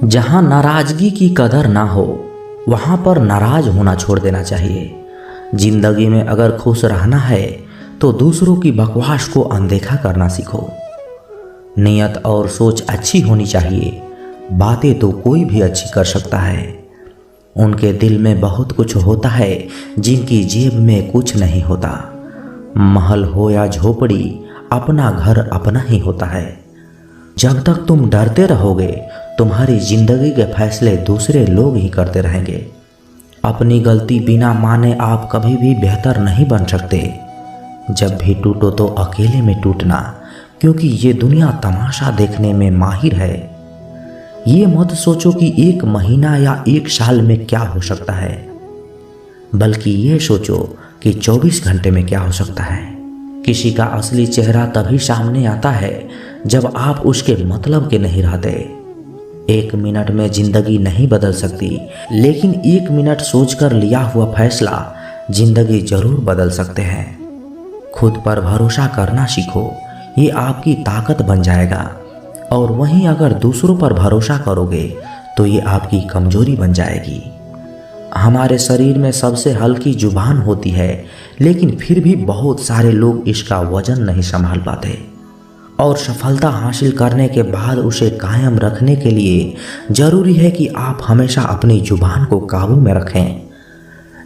जहाँ नाराजगी की कदर ना हो वहाँ पर नाराज होना छोड़ देना चाहिए। जिंदगी में अगर खुश रहना है तो दूसरों की बकवास को अनदेखा करना सीखो। नियत और सोच अच्छी होनी चाहिए। बातें तो कोई भी अच्छी कर सकता है। उनके दिल में बहुत कुछ होता है जिनकी जेब में कुछ नहीं होता। महल हो या झोपड़ी, अपना घर अपना ही होता है। जब तक तुम डरते रहोगे तुम्हारी जिंदगी के फैसले दूसरे लोग ही करते रहेंगे। अपनी गलती बिना माने आप कभी भी बेहतर नहीं बन सकते। जब भी टूटो तो अकेले में टूटना, क्योंकि ये दुनिया तमाशा देखने में माहिर है। ये मत सोचो कि 1 महीना या 1 साल में क्या हो सकता है, बल्कि ये सोचो कि 24 घंटे में क्या हो सकता है। किसी का असली चेहरा तभी सामने आता है जब आप उसके मतलब के नहीं रहते। 1 मिनट में जिंदगी नहीं बदल सकती, लेकिन 1 मिनट सोचकर लिया हुआ फैसला जिंदगी जरूर बदल सकते हैं। खुद पर भरोसा करना सीखो, ये आपकी ताकत बन जाएगा। और वहीं अगर दूसरों पर भरोसा करोगे तो ये आपकी कमजोरी बन जाएगी। हमारे शरीर में सबसे हल्की जुबान होती है, लेकिन फिर भी बहुत सारे लोग इसका वजन नहीं संभाल पाते। और सफलता हासिल करने के बाद उसे कायम रखने के लिए जरूरी है कि आप हमेशा अपनी जुबान को काबू में रखें।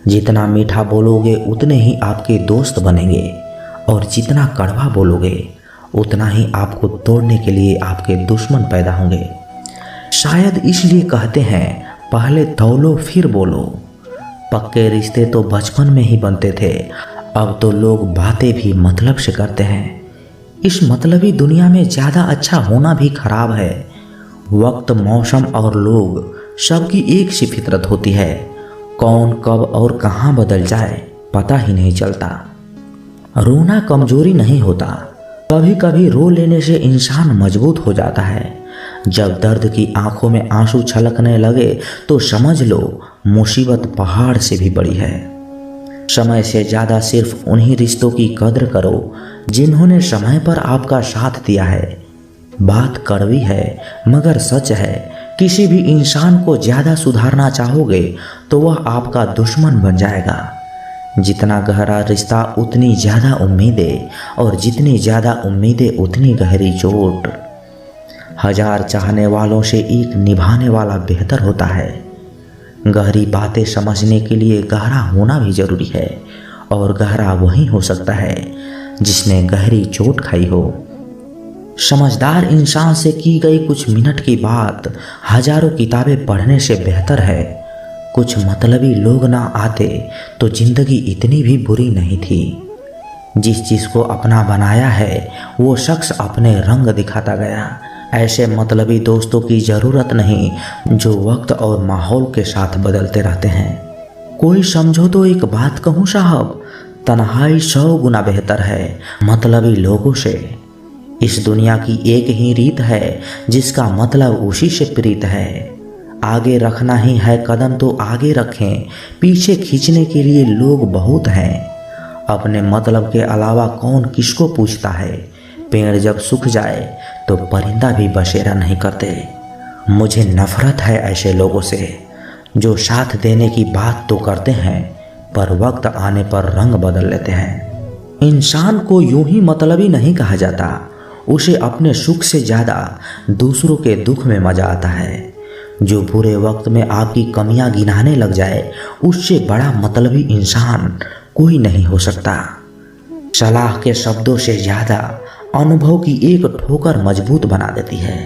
जितना मीठा बोलोगे उतने ही आपके दोस्त बनेंगे, और जितना कड़वा बोलोगे उतना ही आपको तोड़ने के लिए आपके दुश्मन पैदा होंगे। शायद इसलिए कहते हैं पहले तौलो फिर बोलो। पक्के रिश्ते तो बचपन में ही बनते थे, अब तो लोग बातें भी मतलब से करते हैं। इस मतलबी दुनिया में ज़्यादा अच्छा होना भी खराब है। वक्त, मौसम और लोग सबकी एक सी फितरत होती है। कौन कब और कहाँ बदल जाए पता ही नहीं चलता। रोना कमजोरी नहीं होता, कभी कभी रो लेने से इंसान मजबूत हो जाता है। जब दर्द की आंखों में आंसू छलकने लगे तो समझ लो मुसीबत पहाड़ से भी बड़ी है। समय से ज़्यादा सिर्फ उन्हीं रिश्तों की कद्र करो जिन्होंने समय पर आपका साथ दिया है। बात कड़वी है मगर सच है, किसी भी इंसान को ज़्यादा सुधारना चाहोगे तो वह आपका दुश्मन बन जाएगा। जितना गहरा रिश्ता उतनी ज़्यादा उम्मीदें, और जितनी ज़्यादा उम्मीदें उतनी गहरी चोट। 1000 चाहने वालों से एक निभाने वाला बेहतर होता है। गहरी बातें समझने के लिए गहरा होना भी जरूरी है, और गहरा वही हो सकता है जिसने गहरी चोट खाई हो। समझदार इंसान से की गई कुछ मिनट की बात हजारों किताबें पढ़ने से बेहतर है। कुछ मतलबी लोग ना आते तो जिंदगी इतनी भी बुरी नहीं थी। जिस चीज़ को अपना बनाया है वो शख्स अपने रंग दिखाता गया। ऐसे मतलबी दोस्तों की ज़रूरत नहीं जो वक्त और माहौल के साथ बदलते रहते हैं। कोई समझो तो एक बात कहूँ साहब, तन्हाई 100 गुना बेहतर है मतलबी लोगों से। इस दुनिया की एक ही रीत है जिसका मतलब उसी से प्रीत है। आगे रखना ही है कदम तो आगे रखें, पीछे खींचने के लिए लोग बहुत हैं। अपने मतलब के अलावा कौन किसको पूछता है। पेड़ जब सूख जाए तो परिंदा भी बसेरा नहीं करते। मुझे नफरत है ऐसे लोगों से जो साथ देने की बात तो करते हैं पर वक्त आने पर रंग बदल लेते हैं। इंसान को यूं ही मतलबी नहीं कहा जाता, उसे अपने सुख से ज़्यादा दूसरों के दुख में मजा आता है। जो बुरे वक्त में आपकी कमियां गिनाने लग जाए उससे बड़ा मतलबी इंसान कोई नहीं हो सकता। सलाह के शब्दों से ज़्यादा अनुभव की एक ठोकर मजबूत बना देती है।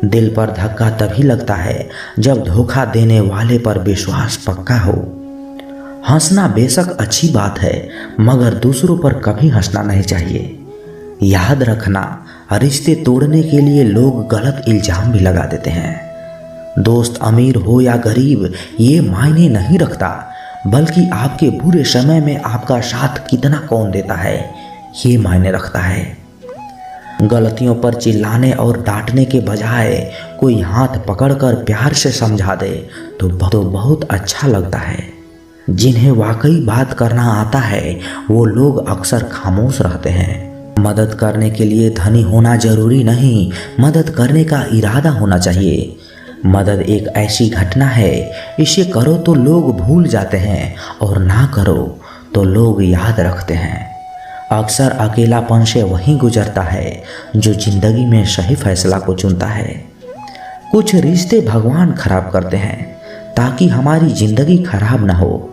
दिल पर धक्का तभी लगता है जब धोखा देने वाले पर विश्वास पक्का हो। हंसना बेशक अच्छी बात है मगर दूसरों पर कभी हंसना नहीं चाहिए। याद रखना, रिश्ते तोड़ने के लिए लोग गलत इल्जाम भी लगा देते हैं। दोस्त अमीर हो या गरीब ये मायने नहीं रखता, बल्कि आपके बुरे समय में आपका साथ कितना कौन देता है ये मायने रखता है। गलतियों पर चिल्लाने और डांटने के बजाय कोई हाथ पकड़कर प्यार से समझा दे तो बहुत अच्छा लगता है। जिन्हें वाकई बात करना आता है वो लोग अक्सर खामोश रहते हैं। मदद करने के लिए धनी होना जरूरी नहीं, मदद करने का इरादा होना चाहिए। मदद एक ऐसी घटना है, इसे करो तो लोग भूल जाते हैं और ना करो तो लोग याद रखते हैं। अक्सर अकेलापन से वही गुजरता है जो जिंदगी में सही फैसला को चुनता है। कुछ रिश्ते भगवान खराब करते हैं ताकि हमारी जिंदगी खराब ना हो।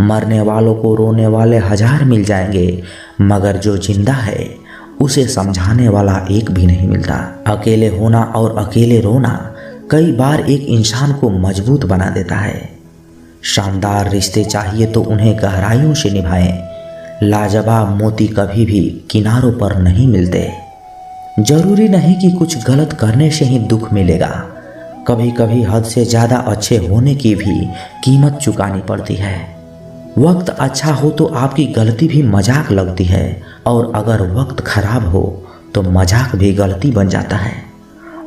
मरने वालों को रोने वाले 1000 मिल जाएंगे, मगर जो जिंदा है उसे समझाने वाला एक भी नहीं मिलता। अकेले होना और अकेले रोना कई बार एक इंसान को मजबूत बना देता है। शानदार रिश्ते चाहिए तो उन्हें गहराइयों से निभाएं। लाजवाब मोती कभी भी किनारों पर नहीं मिलते। जरूरी नहीं कि कुछ गलत करने से ही दुख मिलेगा। कभी कभी हद से ज़्यादा अच्छे होने की भी कीमत चुकानी पड़ती है। वक्त अच्छा हो तो आपकी गलती भी मजाक लगती है, और अगर वक्त खराब हो तो मजाक भी गलती बन जाता है।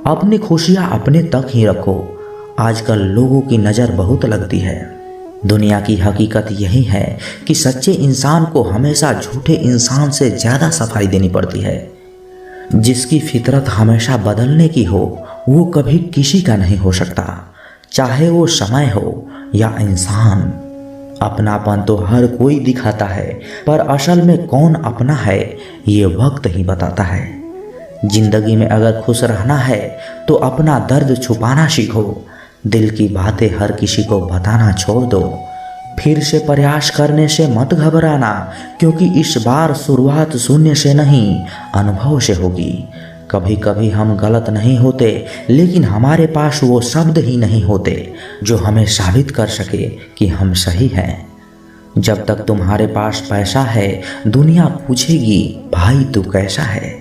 अपनी खुशियाँ अपने तक ही रखो। आजकल लोगों की नज़र बहुत लगती है। दुनिया की हकीकत यही है कि सच्चे इंसान को हमेशा झूठे इंसान से ज़्यादा सफाई देनी पड़ती है। जिसकी फितरत हमेशा बदलने की हो वो कभी किसी का नहीं हो सकता, चाहे वो समय हो या इंसान। अपनापन तो हर कोई दिखाता है, पर असल में कौन अपना है ये वक्त ही बताता है। जिंदगी में अगर खुश रहना है तो अपना दर्द छुपाना सीखो। दिल की बातें हर किसी को बताना छोड़ दो। फिर से प्रयास करने से मत घबराना, क्योंकि इस बार शुरुआत शून्य से नहीं अनुभव से होगी। कभी कभी हम गलत नहीं होते, लेकिन हमारे पास वो शब्द ही नहीं होते जो हमें साबित कर सके कि हम सही हैं। जब तक तुम्हारे पास पैसा है दुनिया पूछेगी भाई तू कैसा है।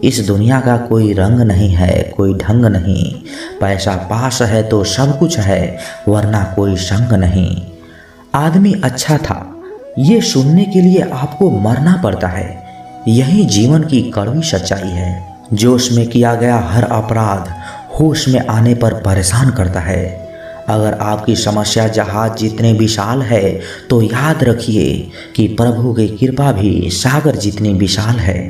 इस दुनिया का कोई रंग नहीं है, कोई ढंग नहीं। पैसा पास है तो सब कुछ है, वरना कोई संग नहीं। आदमी अच्छा था ये सुनने के लिए आपको मरना पड़ता है। यही जीवन की कड़वी सच्चाई है। जोश में किया गया हर अपराध होश में आने पर परेशान करता है। अगर आपकी समस्या जहाज जितने विशाल है तो याद रखिए कि प्रभु की कृपा भी सागर जितनी विशाल है।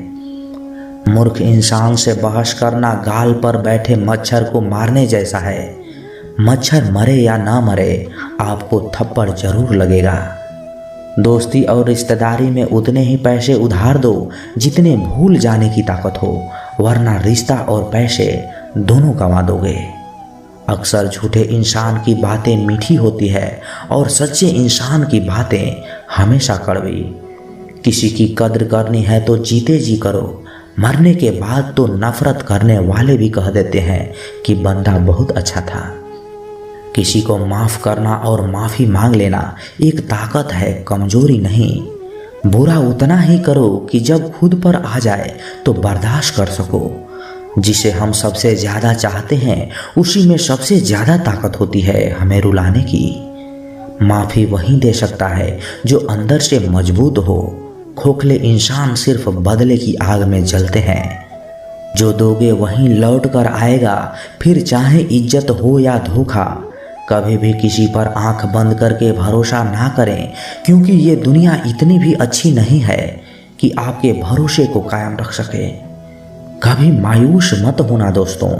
मूर्ख इंसान से बहस करना गाल पर बैठे मच्छर को मारने जैसा है। मच्छर मरे या ना मरे आपको थप्पड़ जरूर लगेगा। दोस्ती और रिश्तेदारी में उतने ही पैसे उधार दो जितने भूल जाने की ताकत हो, वरना रिश्ता और पैसे दोनों गंवा दोगे। अक्सर झूठे इंसान की बातें मीठी होती है और सच्चे इंसान की बातें हमेशा कड़वी। किसी की कद्र करनी है तो जीते जी करो। मरने के बाद तो नफरत करने वाले भी कह देते हैं कि बंदा बहुत अच्छा था। किसी को माफ़ करना और माफ़ी मांग लेना एक ताकत है, कमजोरी नहीं। बुरा उतना ही करो कि जब खुद पर आ जाए तो बर्दाश्त कर सको। जिसे हम सबसे ज़्यादा चाहते हैं उसी में सबसे ज़्यादा ताकत होती है हमें रुलाने की। माफ़ी वही दे सकता है जो अंदर से मजबूत हो। खोखले इंसान सिर्फ बदले की आग में जलते हैं। जो दोगे वहीं लौट कर आएगा, फिर चाहे इज्जत हो या धोखा। कभी भी किसी पर आंख बंद करके भरोसा ना करें, क्योंकि ये दुनिया इतनी भी अच्छी नहीं है कि आपके भरोसे को कायम रख सके। कभी मायूस मत होना दोस्तों,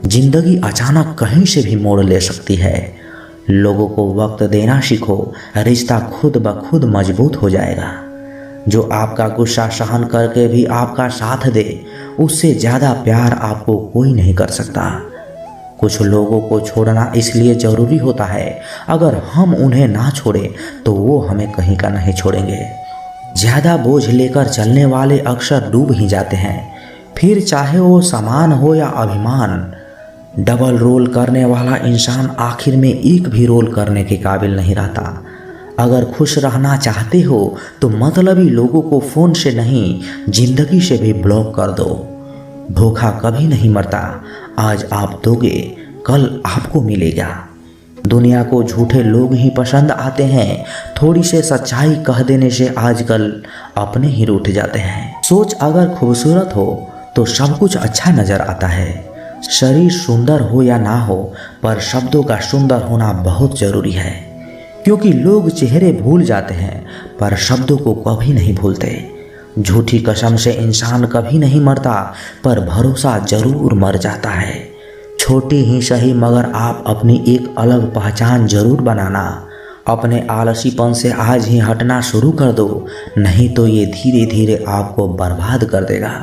जिंदगी अचानक कहीं से भी मोड़ ले सकती है। लोगों को वक्त देना सीखो, रिश्ता खुद ब खुद मजबूत हो जाएगा। जो आपका गुस्सा सहन करके भी आपका साथ दे, उससे ज़्यादा प्यार आपको कोई नहीं कर सकता। कुछ लोगों को छोड़ना इसलिए ज़रूरी होता है, अगर हम उन्हें ना छोड़ें तो वो हमें कहीं का नहीं छोड़ेंगे। ज़्यादा बोझ लेकर चलने वाले अक्सर डूब ही जाते हैं, फिर चाहे वो सामान हो या अभिमान। डबल रोल करने वाला इंसान आखिर में एक भी रोल करने के काबिल नहीं रहता। अगर खुश रहना चाहते हो तो मतलबी लोगों को फ़ोन से नहीं जिंदगी से भी ब्लॉक कर दो। धोखा कभी नहीं मरता, आज आप दोगे कल आपको मिलेगा। दुनिया को झूठे लोग ही पसंद आते हैं, थोड़ी से सच्चाई कह देने से आजकल अपने ही रूठ जाते हैं। सोच अगर खूबसूरत हो तो सब कुछ अच्छा नज़र आता है। शरीर सुंदर हो या ना हो, पर शब्दों का सुंदर होना बहुत ज़रूरी है, क्योंकि लोग चेहरे भूल जाते हैं पर शब्दों को कभी नहीं भूलते। झूठी कसम से इंसान कभी नहीं मरता, पर भरोसा जरूर मर जाता है। छोटी ही सही मगर आप अपनी एक अलग पहचान जरूर बनाना। अपने आलसीपन से आज ही हटना शुरू कर दो, नहीं तो ये धीरे धीरे आपको बर्बाद कर देगा।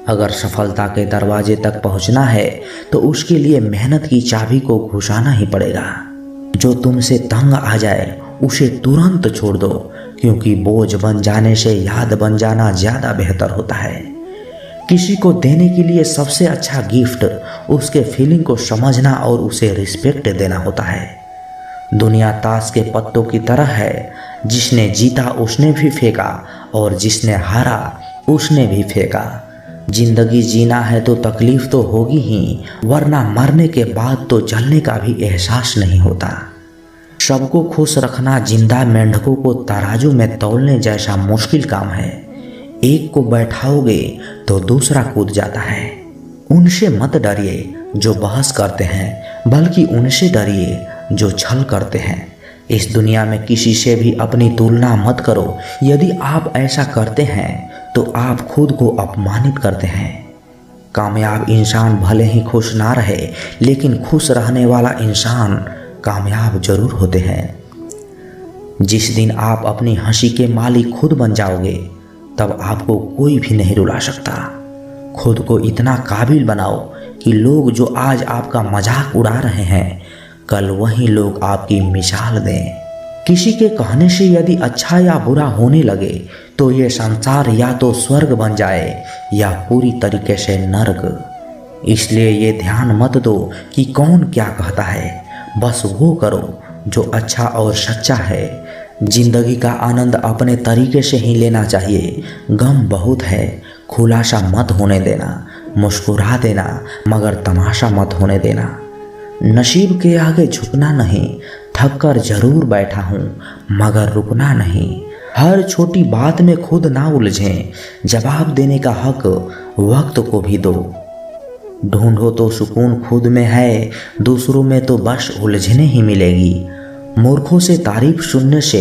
अगर सफलता के दरवाजे तक पहुंचना है तो उसके लिए मेहनत की चाबी को घुसाना ही पड़ेगा। जो तुमसे तंग आ जाए उसे तुरंत छोड़ दो, क्योंकि बोझ बन जाने से याद बन जाना ज़्यादा बेहतर होता है। किसी को देने के लिए सबसे अच्छा गिफ्ट उसके फीलिंग को समझना और उसे रिस्पेक्ट देना होता है। दुनिया ताश के पत्तों की तरह है, जिसने जीता उसने भी फेंका और जिसने हारा उसने भी फेंका। जिंदगी जीना है तो तकलीफ तो होगी ही, वरना मरने के बाद तो जलने का भी एहसास नहीं होता। सबको खुश रखना जिंदा मेंढकों को तराजू में तौलने जैसा मुश्किल काम है। एक को बैठाओगे तो दूसरा कूद जाता है। उनसे मत डरिए जो बहस करते हैं, बल्कि उनसे डरिए जो छल करते हैं। इस दुनिया में किसी से भी अपनी तुलना मत करो। यदि आप ऐसा करते हैं तो आप खुद को अपमानित करते हैं। कामयाब इंसान भले ही खुश ना रहे, लेकिन खुश रहने वाला इंसान कामयाब जरूर होते हैं। जिस दिन आप अपनी हंसी के मालिक खुद बन जाओगे, तब आपको कोई भी नहीं रुला सकता। खुद को इतना काबिल बनाओ कि लोग जो आज आपका मजाक उड़ा रहे हैं, कल वही लोग आपकी मिसाल दें। किसी के कहने से यदि अच्छा या बुरा होने लगे तो ये संसार या तो स्वर्ग बन जाए या पूरी तरीके से नर्क। इसलिए ये ध्यान मत दो कि कौन क्या कहता है, बस वो करो जो अच्छा और सच्चा है। जिंदगी का आनंद अपने तरीके से ही लेना चाहिए। गम बहुत है, खुलासा मत होने देना। मुस्कुरा देना मगर तमाशा मत होने देना। नसीब के आगे झुकना नहीं, थक कर जरूर बैठा हूँ मगर रुकना नहीं। हर छोटी बात में खुद ना उलझें, जवाब देने का हक वक्त को भी दो। ढूंढो तो सुकून खुद में है, दूसरों में तो बस उलझने ही मिलेगी। मूर्खों से तारीफ सुनने से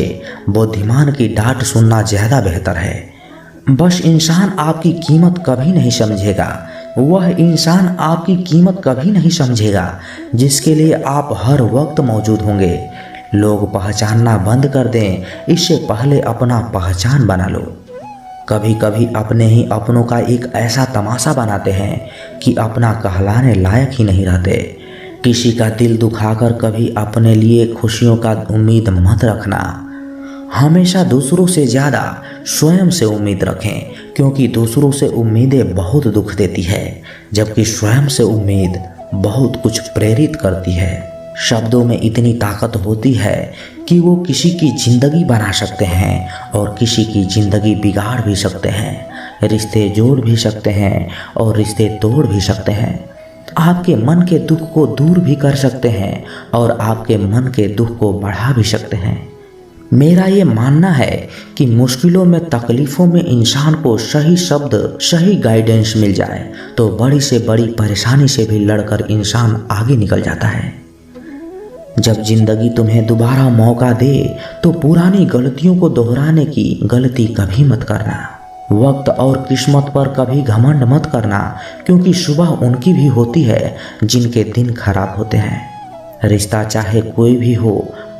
बुद्धिमान की डांट सुनना ज़्यादा बेहतर है। बस इंसान आपकी कीमत कभी नहीं समझेगा, वह इंसान आपकी कीमत कभी नहीं समझेगा जिसके लिए आप हर वक्त मौजूद होंगे। लोग पहचानना बंद कर दें, इससे पहले अपना पहचान बना लो। कभी कभी अपने ही अपनों का एक ऐसा तमाशा बनाते हैं कि अपना कहलाने लायक ही नहीं रहते। किसी का दिल दुखाकर कभी अपने लिए खुशियों का उम्मीद मत रखना। हमेशा दूसरों से ज़्यादा स्वयं से उम्मीद रखें, क्योंकि दूसरों से उम्मीदें बहुत दुख देती है, जबकि स्वयं से उम्मीद बहुत कुछ प्रेरित करती है। शब्दों में इतनी ताकत होती है कि वो किसी की ज़िंदगी बना सकते हैं और किसी की ज़िंदगी बिगाड़ भी सकते हैं। रिश्ते जोड़ भी सकते हैं और रिश्ते तोड़ भी सकते हैं। आपके मन के दुख को दूर भी कर सकते हैं और आपके मन के दुख को बढ़ा भी सकते हैं। मेरा ये मानना है कि मुश्किलों में, तकलीफ़ों में इंसान को सही शब्द, सही गाइडेंस मिल जाए तो बड़ी से बड़ी परेशानी से भी लड़कर इंसान आगे निकल जाता है। जब जिंदगी तुम्हें दोबारा मौका दे तो पुरानी गलतियों को दोहराने की गलती कभी मत करना। वक्त और किस्मत पर कभी घमंड मत करना, क्योंकि सुबह उनकी भी होती है जिनके दिन खराब होते हैं। रिश्ता चाहे कोई भी हो,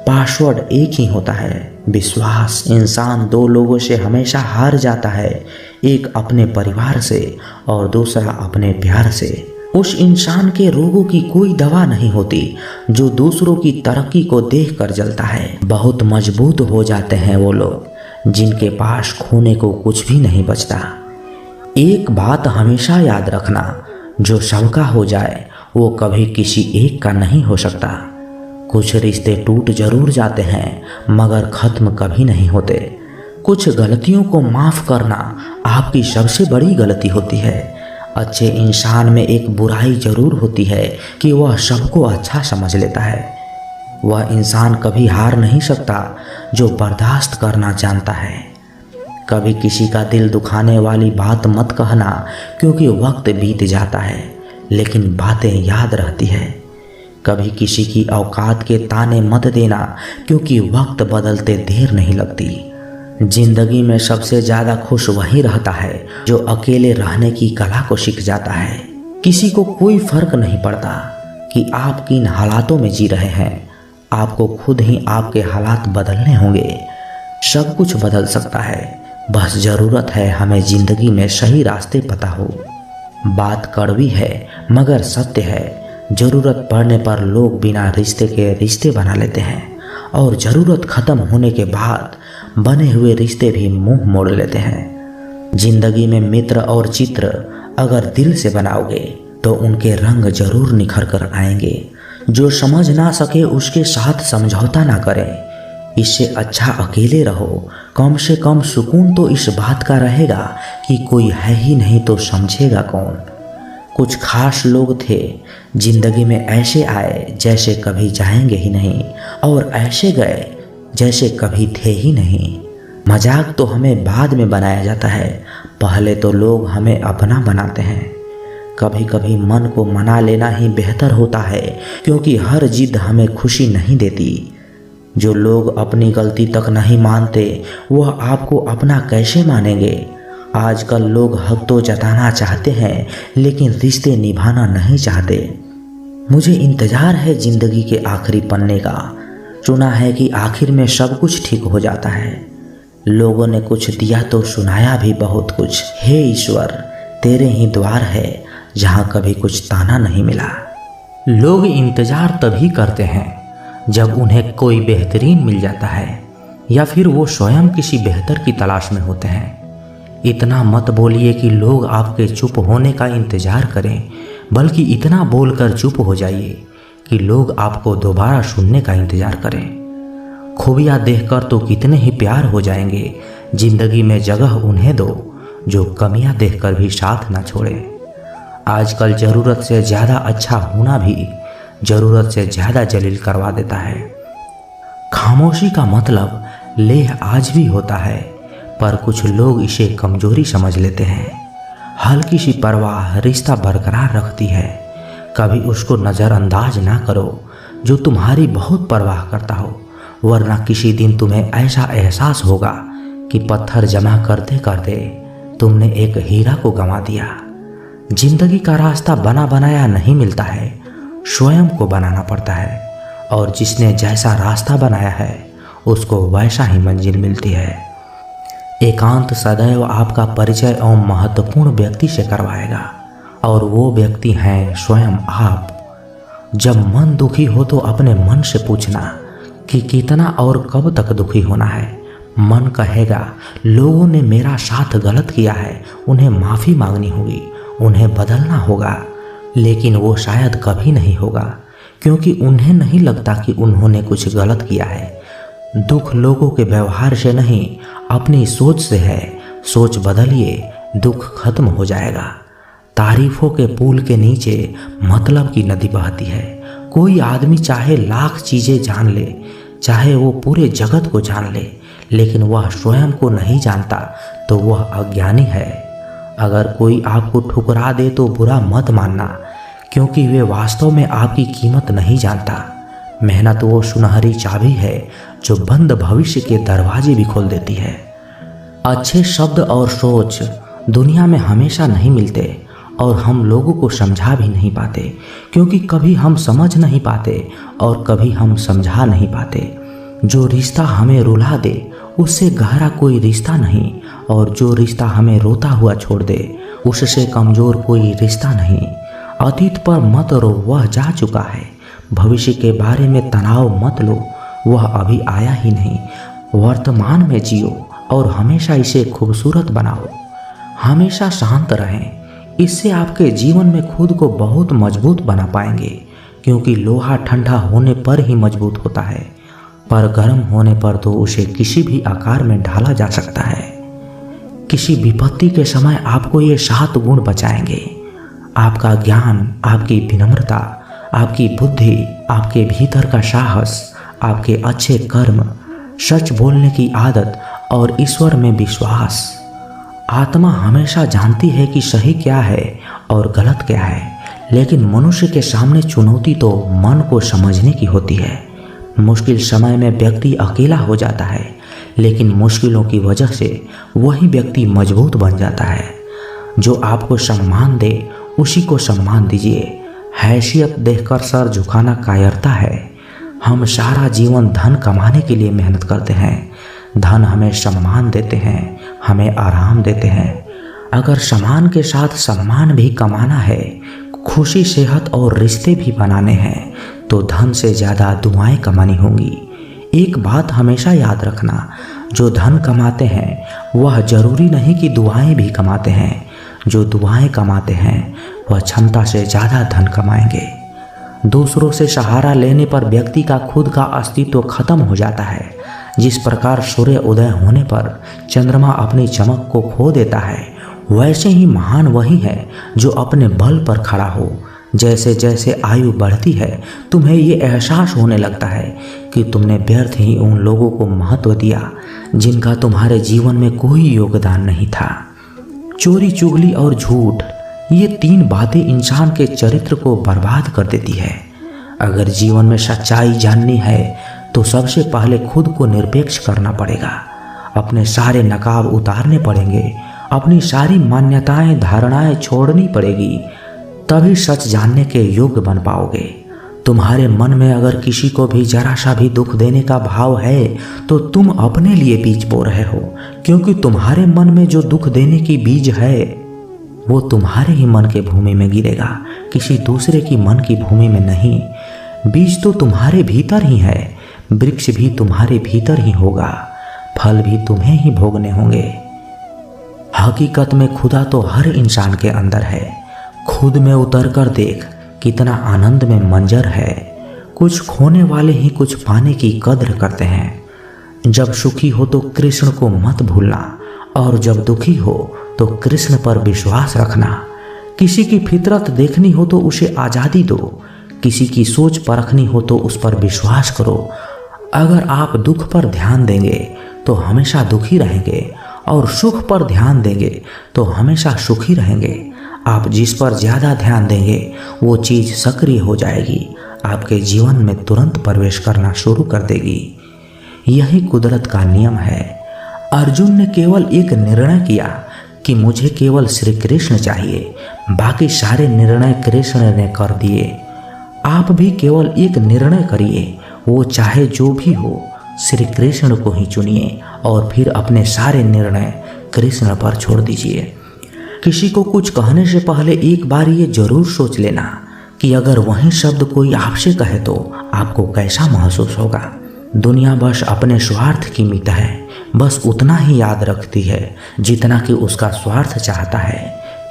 पासवर्ड एक ही होता है, विश्वास। इंसान दो लोगों से हमेशा हार जाता है, एक अपने परिवार से और दूसरा अपने प्यार से। उस इंसान के रोगों की कोई दवा नहीं होती जो दूसरों की तरक्की को देखकर जलता है। बहुत मजबूत हो जाते हैं वो लोग जिनके पास खोने को कुछ भी नहीं बचता। एक बात हमेशा याद रखना, जो सबका हो जाए वो कभी किसी एक का नहीं हो सकता। कुछ रिश्ते टूट जरूर जाते हैं मगर ख़त्म कभी नहीं होते। कुछ गलतियों को माफ़ करना आपकी सबसे बड़ी गलती होती है। अच्छे इंसान में एक बुराई जरूर होती है कि वह सबको अच्छा समझ लेता है। वह इंसान कभी हार नहीं सकता जो बर्दाश्त करना जानता है। कभी किसी का दिल दुखाने वाली बात मत कहना, क्योंकि वक्त बीत जाता है लेकिन बातें याद रहती है। कभी किसी की औकात के ताने मत देना, क्योंकि वक्त बदलते देर नहीं लगती। जिंदगी में सबसे ज़्यादा खुश वही रहता है जो अकेले रहने की कला को सीख जाता है। किसी को कोई फर्क नहीं पड़ता कि आप किन हालातों में जी रहे हैं। आपको खुद ही आपके हालात बदलने होंगे। सब कुछ बदल सकता है, बस ज़रूरत है हमें ज़िंदगी में सही रास्ते पता हो। बात कड़वी है मगर सत्य है। ज़रूरत पड़ने पर लोग बिना रिश्ते के रिश्ते बना लेते हैं और ज़रूरत ख़त्म होने के बाद बने हुए रिश्ते भी मुंह मोड़ लेते हैं। ज़िंदगी में मित्र और चित्र अगर दिल से बनाओगे तो उनके रंग जरूर निखर कर आएंगे। जो समझ ना सके उसके साथ समझौता ना करें। इससे अच्छा अकेले रहो। कम से कम सुकून तो इस बात का रहेगा कि कोई है ही नहीं तो समझेगा कौन। कुछ खास लोग थे जिंदगी में, ऐसे आए जैसे कभी जाएंगे ही नहीं और ऐसे गए जैसे कभी थे ही नहीं। मजाक तो हमें बाद में बनाया जाता है, पहले तो लोग हमें अपना बनाते हैं। कभी कभी मन को मना लेना ही बेहतर होता है, क्योंकि हर जिद हमें खुशी नहीं देती। जो लोग अपनी गलती तक नहीं मानते वह आपको अपना कैसे मानेंगे। आजकल लोग हक तो जताना चाहते हैं लेकिन रिश्ते निभाना नहीं चाहते। मुझे इंतज़ार है ज़िंदगी के आखिरी पन्ने का। सुना है कि आखिर में सब कुछ ठीक हो जाता है। लोगों ने कुछ दिया तो सुनाया भी बहुत कुछ। हे ईश्वर, तेरे ही द्वार है जहाँ कभी कुछ ताना नहीं मिला। लोग इंतज़ार तभी करते हैं जब उन्हें कोई बेहतरीन मिल जाता है या फिर वो स्वयं किसी बेहतर की तलाश में होते हैं। इतना मत बोलिए कि लोग आपके चुप होने का इंतज़ार करें, बल्कि इतना बोलकर चुप हो जाइए कि लोग आपको दोबारा सुनने का इंतज़ार करें। खूबियाँ देखकर तो कितने ही प्यार हो जाएंगे। ज़िंदगी में जगह उन्हें दो जो कमियाँ देखकर भी साथ ना छोड़े। आजकल ज़रूरत से ज़्यादा अच्छा होना भी ज़रूरत से ज़्यादा जलील करवा देता है। खामोशी का मतलब लेह आज भी होता है, पर कुछ लोग इसे कमजोरी समझ लेते हैं। हल्की सी परवाह रिश्ता बरकरार रखती है। कभी उसको नज़रअंदाज ना करो जो तुम्हारी बहुत परवाह करता हो, वरना किसी दिन तुम्हें ऐसा एहसास होगा कि पत्थर जमा करते करते तुमने एक हीरा को गंवा दिया। जिंदगी का रास्ता बना बनाया नहीं मिलता है, स्वयं को बनाना पड़ता है, और जिसने जैसा रास्ता बनाया है उसको वैसा ही मंजिल मिलती है। एकांत सदैव आपका परिचय एवं महत्वपूर्ण व्यक्ति से करवाएगा, और वो व्यक्ति हैं स्वयं आप। जब मन दुखी हो तो अपने मन से पूछना कि कितना और कब तक दुखी होना है। मन कहेगा लोगों ने मेरा साथ गलत किया है, उन्हें माफ़ी मांगनी होगी, उन्हें बदलना होगा, लेकिन वो शायद कभी नहीं होगा, क्योंकि उन्हें नहीं लगता कि उन्होंने कुछ गलत किया है। दुख लोगों के व्यवहार से नहीं, अपनी सोच से है। सोच बदलिए, दुख खत्म हो जाएगा। तारीफों के पुल के नीचे मतलब की नदी बहती है। कोई आदमी चाहे लाख चीज़ें जान ले, चाहे वो पूरे जगत को जान ले, लेकिन वह स्वयं को नहीं जानता तो वह अज्ञानी है। अगर कोई आपको ठुकरा दे तो बुरा मत मानना, क्योंकि वे वास्तव में आपकी कीमत नहीं जानता। मेहनत वो सुनहरी चाबी है जो बंद भविष्य के दरवाजे भी खोल देती है। अच्छे शब्द और सोच दुनिया में हमेशा नहीं मिलते, और हम लोगों को समझा भी नहीं पाते, क्योंकि कभी हम समझ नहीं पाते और कभी हम समझा नहीं पाते। जो रिश्ता हमें रुला दे उससे गहरा कोई रिश्ता नहीं, और जो रिश्ता हमें रोता हुआ छोड़ दे उससे कमज़ोर कोई रिश्ता नहीं। अतीत पर मत रो, वह जा चुका है। भविष्य के बारे में तनाव मत लो, वह अभी आया ही नहीं। वर्तमान में जियो और हमेशा इसे खूबसूरत बनाओ। हमेशा शांत रहें, इससे आपके जीवन में खुद को बहुत मजबूत बना पाएंगे, क्योंकि लोहा ठंडा होने पर ही मजबूत होता है, पर गर्म होने पर तो उसे किसी भी आकार में ढाला जा सकता है। किसी विपत्ति के समय आपको ये 7 गुण बचाएंगे। आपका ज्ञान, आपकी विनम्रता, आपकी बुद्धि, आपके भीतर का साहस, आपके अच्छे कर्म, सच बोलने की आदत और ईश्वर में विश्वास। आत्मा हमेशा जानती है कि सही क्या है और गलत क्या है, लेकिन मनुष्य के सामने चुनौती तो मन को समझने की होती है। मुश्किल समय में व्यक्ति अकेला हो जाता है, लेकिन मुश्किलों की वजह से वही व्यक्ति मजबूत बन जाता है। जो आपको सम्मान दे उसी को सम्मान दीजिए। हैसियत देखकर सर झुकाना कायरता है। हम सारा जीवन धन कमाने के लिए मेहनत करते हैं। धन हमें सम्मान देते हैं, हमें आराम देते हैं। अगर सामान के साथ सम्मान भी कमाना है, खुशी, सेहत और रिश्ते भी बनाने हैं, तो धन से ज़्यादा दुआएं कमानी होंगी। एक बात हमेशा याद रखना, जो धन कमाते हैं वह जरूरी नहीं कि दुआएं भी कमाते हैं। जो दुआएं कमाते हैं वह क्षमता से ज़्यादा धन कमाएंगे। दूसरों से सहारा लेने पर व्यक्ति का खुद का अस्तित्व खत्म हो जाता है। जिस प्रकार सूर्य उदय होने पर चंद्रमा अपनी चमक को खो देता है, वैसे ही महान वही है जो अपने बल पर खड़ा हो। जैसे जैसे आयु बढ़ती है, तुम्हें ये एहसास होने लगता है कि तुमने व्यर्थ ही उन लोगों को महत्व दिया जिनका तुम्हारे जीवन में कोई योगदान नहीं था। चोरी, चुगली और झूठ, ये 3 बातें इंसान के चरित्र को बर्बाद कर देती है। अगर जीवन में सच्चाई जाननी है तो सबसे पहले खुद को निरपेक्ष करना पड़ेगा। अपने सारे नकाब उतारने पड़ेंगे, अपनी सारी मान्यताएं, धारणाएं छोड़नी पड़ेगी, तभी सच जानने के योग्य बन पाओगे। तुम्हारे मन में अगर किसी को भी जरा सा भी दुख देने का भाव है तो तुम अपने लिए बीज बो रहे हो, क्योंकि तुम्हारे मन में जो दुख देने की बीज है वो तुम्हारे ही मन के भूमि में गिरेगा, किसी दूसरे की मन की भूमि में नहीं। बीज तो तुम्हारे भीतर ही है, वृक्ष भी तुम्हारे भीतर ही होगा, फल भी तुम्हें ही भोगने होंगे। हकीकत में खुदा तो हर इंसान के अंदर है। खुद में उतर कर देख कितना आनंद में मंजर है। कुछ खोने वाले ही कुछ पाने की कद्र करते हैं। जब सुखी हो तो कृष्ण को मत भूलना, और जब दुखी हो तो कृष्ण पर विश्वास रखना। किसी की फितरत देखनी हो तो उसे आज़ादी दो, किसी की सोच परखनी हो तो उस पर विश्वास करो। अगर आप दुख पर ध्यान देंगे तो हमेशा दुखी रहेंगे, और सुख पर ध्यान देंगे तो हमेशा सुखी रहेंगे। आप जिस पर ज़्यादा ध्यान देंगे वो चीज़ सक्रिय हो जाएगी, आपके जीवन में तुरंत प्रवेश करना शुरू कर देगी। यही कुदरत का नियम है। अर्जुन ने केवल एक निर्णय किया कि मुझे केवल श्री कृष्ण चाहिए, बाकी सारे निर्णय कृष्ण ने कर दिए। आप भी केवल एक निर्णय करिए, वो चाहे जो भी हो, श्री कृष्ण को ही चुनिए, और फिर अपने सारे निर्णय कृष्ण पर छोड़ दीजिए। किसी को कुछ कहने से पहले एक बार ये जरूर सोच लेना कि अगर वही शब्द कोई आपसे कहे तो आपको कैसा महसूस होगा। दुनिया बस अपने स्वार्थ की मीत है, बस उतना ही याद रखती है जितना कि उसका स्वार्थ चाहता है।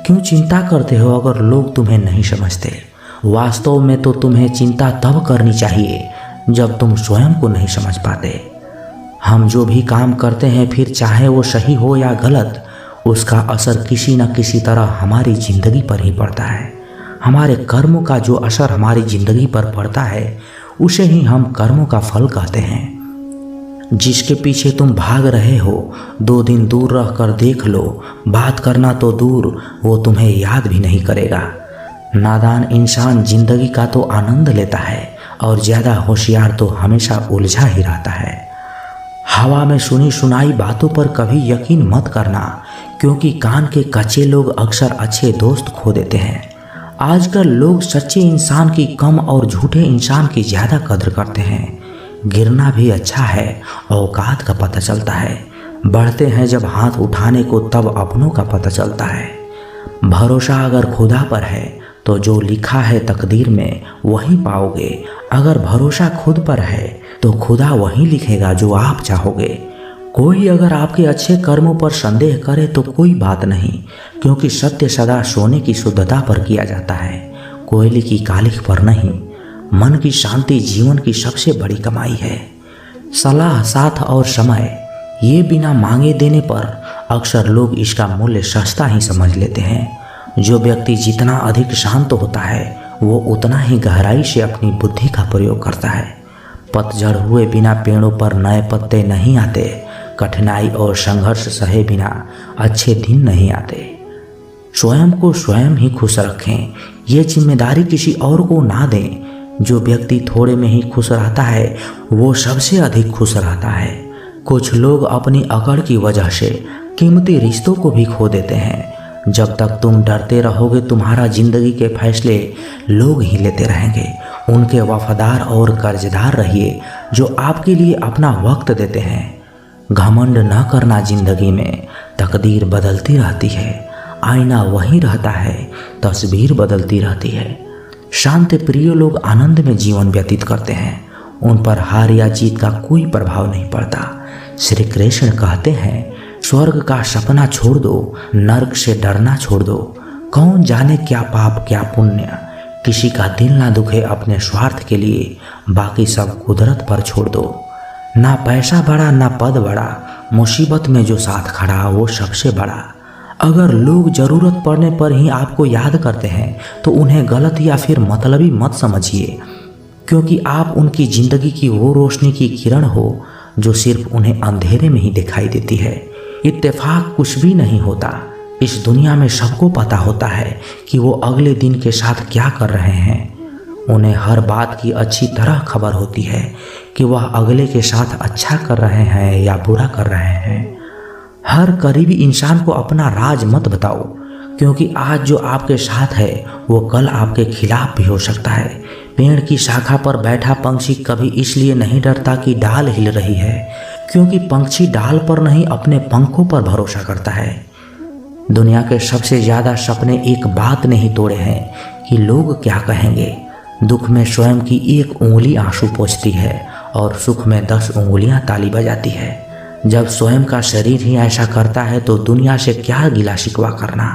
क्यों चिंता करते हो अगर लोग तुम्हें नहीं समझते? वास्तव में तो तुम्हें चिंता तब करनी चाहिए जब तुम स्वयं को नहीं समझ पाते। हम जो भी काम करते हैं, फिर चाहे वो सही हो या गलत, उसका असर किसी न किसी तरह हमारी ज़िंदगी पर ही पड़ता है। हमारे कर्मों का जो असर हमारी ज़िंदगी पर पड़ता है उसे ही हम कर्मों का फल कहते हैं। जिसके पीछे तुम भाग रहे हो, 2 दिन दूर रह कर देख लो, बात करना तो दूर, वो तुम्हें याद भी नहीं करेगा। नादान इंसान जिंदगी का तो आनंद लेता है, और ज़्यादा होशियार तो हमेशा उलझा ही रहता है। हवा में सुनी सुनाई बातों पर कभी यकीन मत करना, क्योंकि कान के कच्चे लोग अक्सर अच्छे दोस्त खो देते हैं। आजकल लोग सच्चे इंसान की कम और झूठे इंसान की ज़्यादा कदर करते हैं। गिरना भी अच्छा है, औकात का पता चलता है। बढ़ते हैं जब हाथ उठाने को, तब अपनों का पता चलता है। भरोसा अगर खुदा पर है तो जो लिखा है तकदीर में वही पाओगे। अगर भरोसा खुद पर है तो खुदा वही लिखेगा जो आप चाहोगे। कोई अगर आपके अच्छे कर्मों पर संदेह करे तो कोई बात नहीं, क्योंकि सत्य सदा सोने की शुद्धता पर किया जाता है, कोयले की कालिख पर नहीं। मन की शांति जीवन की सबसे बड़ी कमाई है। सलाह, साथ और समय, ये बिना मांगे देने पर अक्सर लोग इसका मूल्य सस्ता ही समझ लेते हैं। जो व्यक्ति जितना अधिक शांत होता है वो उतना ही गहराई से अपनी बुद्धि का प्रयोग करता है। पतझड़ हुए बिना पेड़ों पर नए पत्ते नहीं आते, कठिनाई और संघर्ष सहे बिना अच्छे दिन नहीं आते। स्वयं को स्वयं ही खुश रखें, ये जिम्मेदारी किसी और को ना दें। जो व्यक्ति थोड़े में ही खुश रहता है वो सबसे अधिक खुश रहता है। कुछ लोग अपनी अकड़ की वजह से कीमती रिश्तों को भी खो देते हैं। जब तक तुम डरते रहोगे तुम्हारा जिंदगी के फैसले लोग ही लेते रहेंगे। उनके वफादार और कर्जदार रहिए जो आपके लिए अपना वक्त देते हैं। घमंड न करना, जिंदगी में तकदीर बदलती रहती है, आईना वहीं रहता है, तस्वीर बदलती रहती है। शांत प्रिय लोग आनंद में जीवन व्यतीत करते हैं, उन पर हार या जीत का कोई प्रभाव नहीं पड़ता। श्री कृष्ण कहते हैं, स्वर्ग का सपना छोड़ दो, नरक से डरना छोड़ दो। कौन जाने क्या पाप क्या पुण्य, किसी का दिल ना दुखे अपने स्वार्थ के लिए, बाकी सब कुदरत पर छोड़ दो। ना पैसा बड़ा ना पद बड़ा, मुसीबत में जो साथ खड़ा वो सबसे बड़ा। अगर लोग ज़रूरत पड़ने पर ही आपको याद करते हैं तो उन्हें गलत या फिर मतलबी मत समझिए, क्योंकि आप उनकी ज़िंदगी की वो रोशनी की किरण हो जो सिर्फ उन्हें अंधेरे में ही दिखाई देती है। इत्तेफाक कुछ भी नहीं होता, इस दुनिया में सबको पता होता है कि वो अगले दिन के साथ क्या कर रहे हैं। उन्हें हर बात की अच्छी तरह खबर होती है कि वह अगले के साथ अच्छा कर रहे हैं या बुरा कर रहे हैं। हर करीबी इंसान को अपना राज मत बताओ, क्योंकि आज जो आपके साथ है वो कल आपके खिलाफ भी हो सकता है। पेड़ की शाखा पर बैठा पंछी कभी इसलिए नहीं डरता कि डाल हिल रही है, क्योंकि पंछी डाल पर नहीं अपने पंखों पर भरोसा करता है। दुनिया के सबसे ज़्यादा सपने एक बात नहीं तोड़े हैं कि लोग क्या कहेंगे। दुख में स्वयं की एक उंगली आंसू पोंछती है और सुख में 10 उंगलियां ताली बजाती है। जब स्वयं का शरीर ही ऐसा करता है तो दुनिया से क्या गिला शिकवा करना।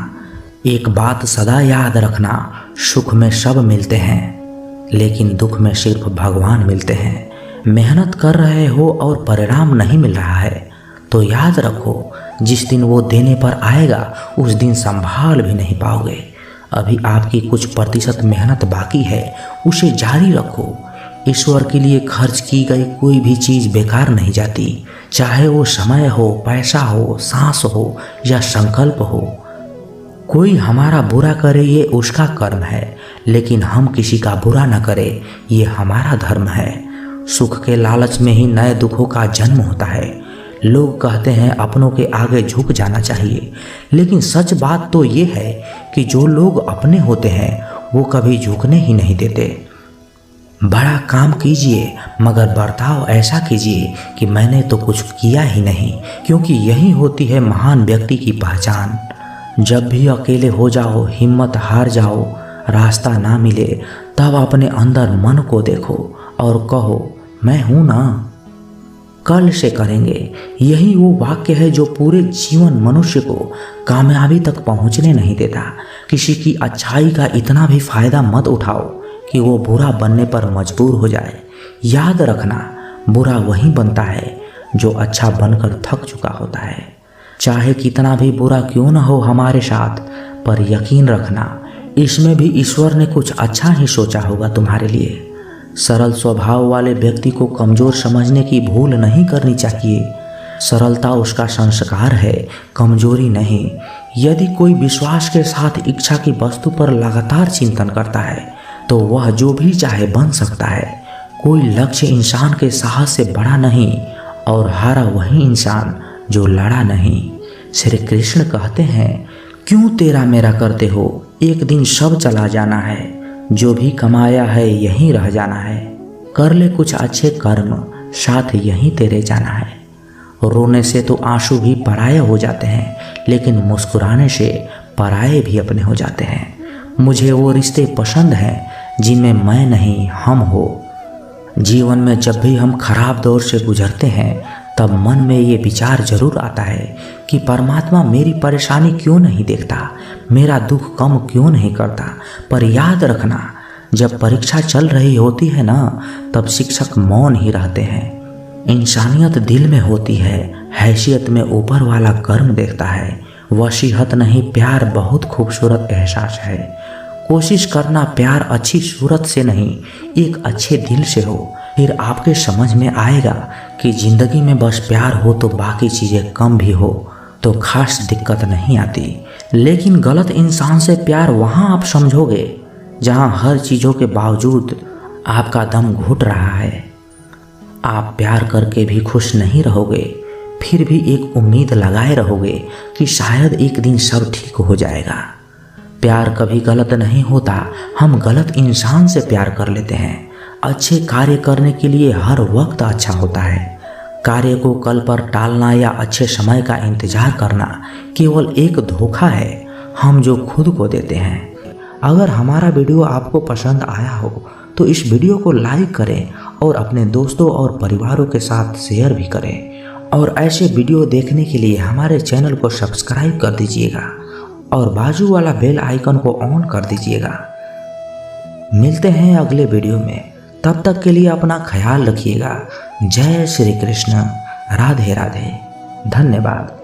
एक बात सदा याद रखना, सुख में सब मिलते हैं लेकिन दुख में सिर्फ भगवान मिलते हैं। मेहनत कर रहे हो और परिणाम नहीं मिल रहा है तो याद रखो, जिस दिन वो देने पर आएगा उस दिन संभाल भी नहीं पाओगे। अभी आपकी कुछ प्रतिशत मेहनत बाकी है, उसे जारी रखो। ईश्वर के लिए खर्च की गई कोई भी चीज़ बेकार नहीं जाती, चाहे वो समय हो, पैसा हो, सांस हो या संकल्प हो। कोई हमारा बुरा करे ये उसका कर्म है, लेकिन हम किसी का बुरा न करें ये हमारा धर्म है। सुख के लालच में ही नए दुखों का जन्म होता है। लोग कहते हैं अपनों के आगे झुक जाना चाहिए, लेकिन सच बात तो ये है कि जो लोग अपने होते हैं वो कभी झुकने ही नहीं देते। बड़ा काम कीजिए मगर बर्ताव ऐसा कीजिए कि मैंने तो कुछ किया ही नहीं, क्योंकि यही होती है महान व्यक्ति की पहचान। जब भी अकेले हो जाओ, हिम्मत हार जाओ, रास्ता ना मिले, तब अपने अंदर मन को देखो और कहो मैं हूँ ना, कल से करेंगे। यही वो वाक्य है जो पूरे जीवन मनुष्य को कामयाबी तक पहुँचने नहीं देता। किसी की अच्छाई का इतना भी फायदा मत उठाओ कि वो बुरा बनने पर मजबूर हो जाए। याद रखना, बुरा वही बनता है जो अच्छा बनकर थक चुका होता है। चाहे कितना भी बुरा क्यों न हो हमारे साथ, पर यकीन रखना इसमें भी ईश्वर ने कुछ अच्छा ही सोचा होगा तुम्हारे लिए। सरल स्वभाव वाले व्यक्ति को कमज़ोर समझने की भूल नहीं करनी चाहिए। सरलता उसका संस्कार है, कमजोरी नहीं। यदि कोई विश्वास के साथ इच्छा की वस्तु पर लगातार चिंतन करता है तो वह जो भी चाहे बन सकता है। कोई लक्ष्य इंसान के साहस से बड़ा नहीं, और हारा वही इंसान जो लड़ा नहीं। श्री कृष्ण कहते हैं, क्यों तेरा मेरा करते हो, एक दिन सब चला जाना है, जो भी कमाया है यहीं रह जाना है। कर ले कुछ अच्छे कर्म, साथ यहीं तेरे जाना है। रोने से तो आंसू भी पराये हो जाते हैं, लेकिन मुस्कुराने से पराये भी अपने हो जाते हैं। मुझे वो रिश्ते पसंद हैं जिनमें मैं नहीं हम हो। जीवन में जब भी हम खराब दौर से गुजरते हैं तब मन में ये विचार जरूर आता है कि परमात्मा मेरी परेशानी क्यों नहीं देखता, मेरा दुख कम क्यों नहीं करता। पर याद रखना, जब परीक्षा चल रही होती है ना, तब शिक्षक मौन ही रहते हैं। इंसानियत दिल में होती है, हैसियत में ऊपर वाला कर्म देखता है। वसीहत नहीं, प्यार बहुत खूबसूरत एहसास है। कोशिश करना प्यार अच्छी सूरत से नहीं, एक अच्छे दिल से हो। फिर आपके समझ में आएगा कि ज़िंदगी में बस प्यार हो तो बाकी चीज़ें कम भी हो तो खास दिक्कत नहीं आती। लेकिन गलत इंसान से प्यार वहाँ आप समझोगे जहाँ हर चीज़ों के बावजूद आपका दम घुट रहा है। आप प्यार करके भी खुश नहीं रहोगे, फिर भी एक उम्मीद लगाए रहोगे कि शायद एक दिन सब ठीक हो जाएगा। प्यार कभी गलत नहीं होता, हम गलत इंसान से प्यार कर लेते हैं। अच्छे कार्य करने के लिए हर वक्त अच्छा होता है। कार्य को कल पर टालना या अच्छे समय का इंतजार करना केवल एक धोखा है हम जो खुद को देते हैं। अगर हमारा वीडियो आपको पसंद आया हो तो इस वीडियो को लाइक करें और अपने दोस्तों और परिवारों के साथ शेयर भी करें। और ऐसे वीडियो देखने के लिए हमारे चैनल को सब्सक्राइब कर दीजिएगा और बाजू वाला बेल आइकन को ऑन कर दीजिएगा। मिलते हैं अगले वीडियो में, तब तक के लिए अपना ख्याल रखिएगा। जय श्री कृष्ण, राधे राधे, धन्यवाद।